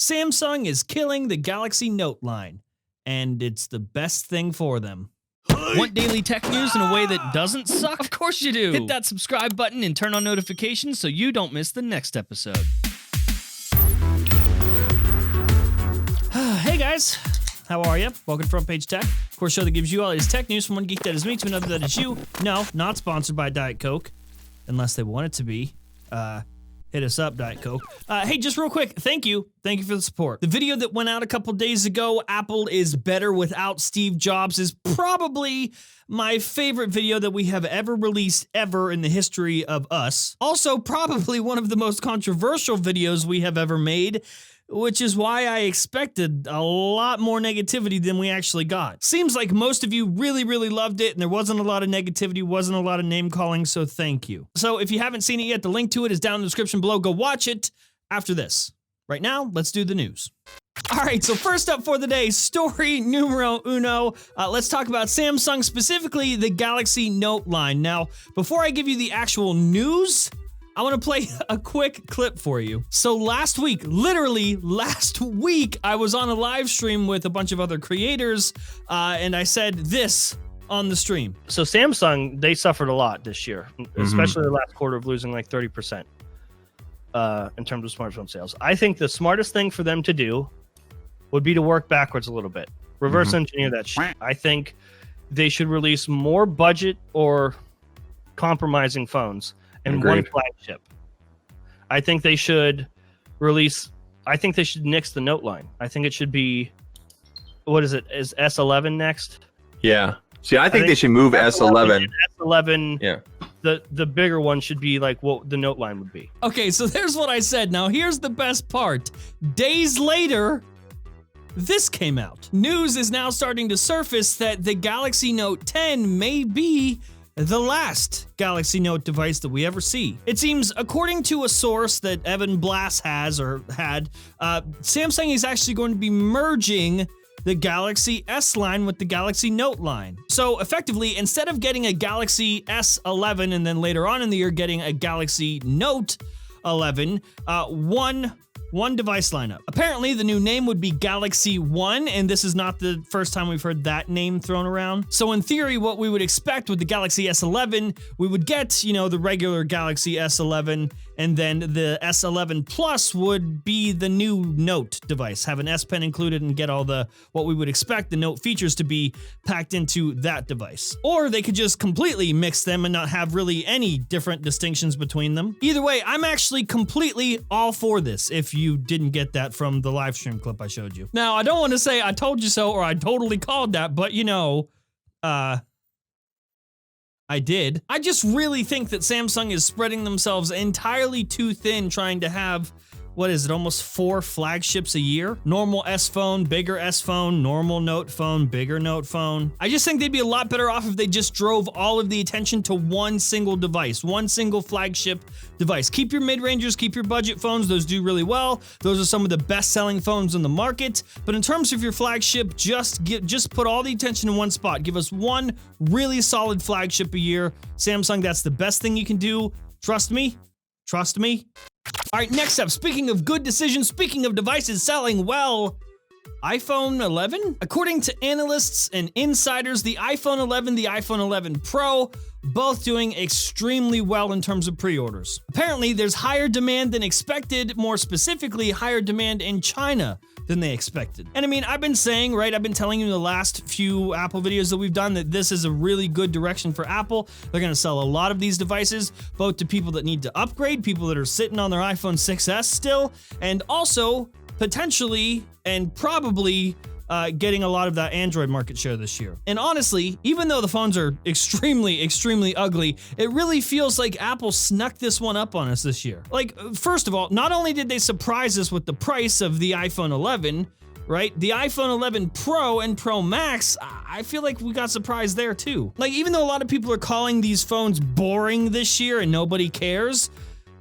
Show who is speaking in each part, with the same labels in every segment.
Speaker 1: Samsung is killing the Galaxy Note line, and it's the best thing for them. Want daily tech news in a way that doesn't suck? Of course you do. Hit that subscribe button and turn on notifications so you don't miss the next episode. Hey guys, how are you? Welcome to Front Page Tech, of course, show that gives you all latest tech news from one geek that is me to another that is you. No, not sponsored by Diet Coke, unless they want it to be. Hit us up, Diet Coke. Hey, just real quick, thank you for the support. The video that went out a couple days ago, Apple is better without Steve Jobs, is probably my favorite video that we have ever released ever in the history of us. Also, probably one of the most controversial videos we have ever made, which is why I expected a lot more negativity than we actually got. Seems like most of you really, really loved it, and there wasn't a lot of negativity, wasn't a lot of name calling, so thank you. So if you haven't seen it yet, the link to it is down in the description below. Go watch it after this. Right now, let's do the news. All right, so first up for the day, story numero uno. Let's talk about Samsung, specifically the Galaxy Note line. Now, before I give you the actual news, I want to play a quick clip for you. So last week, literally last week, I was on a live stream with a bunch of other creators, and I said this on the stream. So Samsung, they suffered a lot this year, especially the last quarter of losing like 30% in terms of smartphone sales. I think the smartest thing for them to do would be to work backwards a little bit. Reverse engineer that shit. I think they should release more budget or compromising phones and one flagship. I think they should nix the Note line. I think it should be, what is it? Is S11 next?
Speaker 2: Yeah. See, I think they should move S11.
Speaker 1: S11.
Speaker 2: Yeah.
Speaker 1: The bigger one should be like what the Note line would be. Okay, so there's what I said. Now here's the best part. Days later, this came out. News is now starting to surface that the Galaxy Note 10 may be the last Galaxy Note device that we ever see. It seems, according to a source that Evan Blass had, Samsung is actually going to be merging the Galaxy S line with the Galaxy Note line. So effectively, instead of getting a Galaxy S11 and then later on in the year getting a Galaxy Note 11, one device lineup. Apparently, the new name would be Galaxy One, and this is not the first time we've heard that name thrown around. So in theory, what we would expect with the Galaxy S11, we would get, the regular Galaxy S11, and then the S11 Plus would be the new Note device, have an S Pen included and get all what we would expect the Note features to be packed into that device. Or they could just completely mix them and not have really any different distinctions between them. Either way, I'm actually completely all for this, if you didn't get that from the live stream clip I showed you. Now, I don't want to say I told you so or I totally called that, but I did. I just really think that Samsung is spreading themselves entirely too thin trying to have, almost 4 flagships a year? Normal S phone, bigger S phone, normal Note phone, bigger Note phone. I just think they'd be a lot better off if they just drove all of the attention to one single device, one single flagship device. Keep your mid-rangers, keep your budget phones, those do really well. Those are some of the best-selling phones in the market. But in terms of your flagship, just put all the attention in one spot. Give us one really solid flagship a year. Samsung, that's the best thing you can do. Trust me. Trust me. All right, next up, speaking of good decisions, speaking of devices selling well, iPhone 11? According to analysts and insiders, the iPhone 11, the iPhone 11 Pro, both doing extremely well in terms of pre-orders. Apparently, there's higher demand than expected, more specifically, higher demand in China than they expected. And I mean, I've been saying, I've been telling you in the last few Apple videos that we've done that this is a really good direction for Apple. They're gonna sell a lot of these devices, both to people that need to upgrade, people that are sitting on their iPhone 6S still, and also potentially and probably getting a lot of that Android market share this year. And honestly, even though the phones are extremely, extremely ugly, it really feels like Apple snuck this one up on us this year. First of all, not only did they surprise us with the price of the iPhone 11, right? The iPhone 11 Pro and Pro Max, I feel like we got surprised there too. Even though a lot of people are calling these phones boring this year and nobody cares,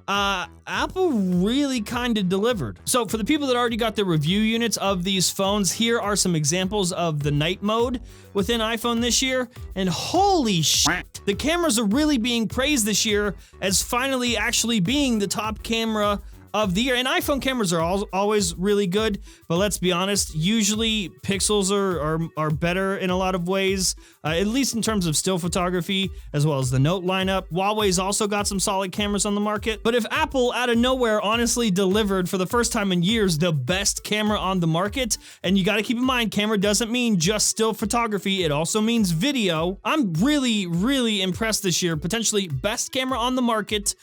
Speaker 1: Apple really kind of delivered. So for the people that already got the review units of these phones, here are some examples of the night mode within iPhone this year. And holy shit, the cameras are really being praised this year as finally actually being the top camera of the year. And iPhone cameras are always really good, but let's be honest, usually Pixels are better in a lot of ways, at least in terms of still photography, as well as the Note lineup. Huawei's also got some solid cameras on the market. But if Apple out of nowhere honestly delivered for the first time in years the best camera on the market, and you got to keep in mind, camera doesn't mean just still photography, it also means video. I'm really impressed this year. Potentially best camera on the market,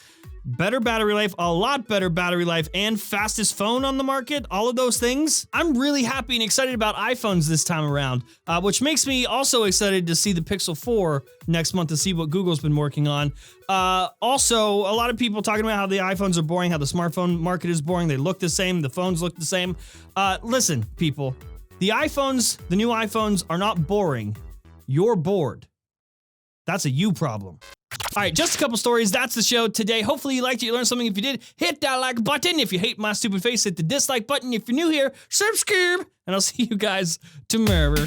Speaker 1: better battery life, a lot better battery life, and fastest phone on the market, all of those things. I'm really happy and excited about iPhones this time around, which makes me also excited to see the Pixel 4 next month to see what Google's been working on. Also, a lot of people talking about how the iPhones are boring, how the smartphone market is boring, they look the same, the phones look the same. Listen, people, the new iPhones are not boring. You're bored. That's a you problem. All right, just a couple stories. That's the show today. Hopefully you liked it, you learned something. If you did, hit that like button. If you hate my stupid face, hit the dislike button. If you're new here, subscribe. And I'll see you guys tomorrow.